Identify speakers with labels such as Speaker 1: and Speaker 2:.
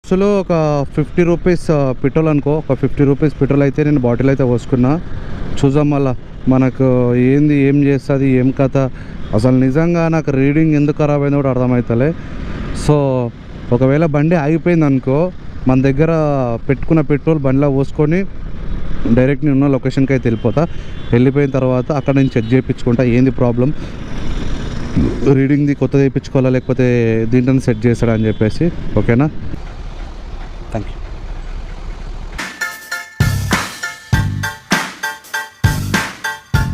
Speaker 1: అసలు ఒక 50 rupees petrol అనుకో, ఒక 50 రూపీస్ పెట్రోల్ అయితే నేను బాటిల్ అయితే పోసుకున్నా. చూద్దాం మళ్ళా మనకు ఏంది, ఏం చేస్తుంది, ఏం కథ. అసలు నిజంగా నాకు రీడింగ్ ఎందుకు ఖరాబ్ అయిందో కూడా అర్థమవుతలే. సో ఒకవేళ బండి ఆగిపోయింది అనుకో, మన దగ్గర పెట్టుకున్న పెట్రోల్ బండిలో పోసుకొని డైరెక్ట్ నేను ఉన్న లొకేషన్కి అయితే వెళ్ళిపోతా. వెళ్ళిపోయిన తర్వాత అక్కడ నేను చెక్ చేయించుకుంటా ఏంది ప్రాబ్లం, రీడింగ్ది కొత్తది వేయించుకోవాలా లేకపోతే దీంట్లో సెట్ చేస్తాడా అని చెప్పేసి. ఓకేనా.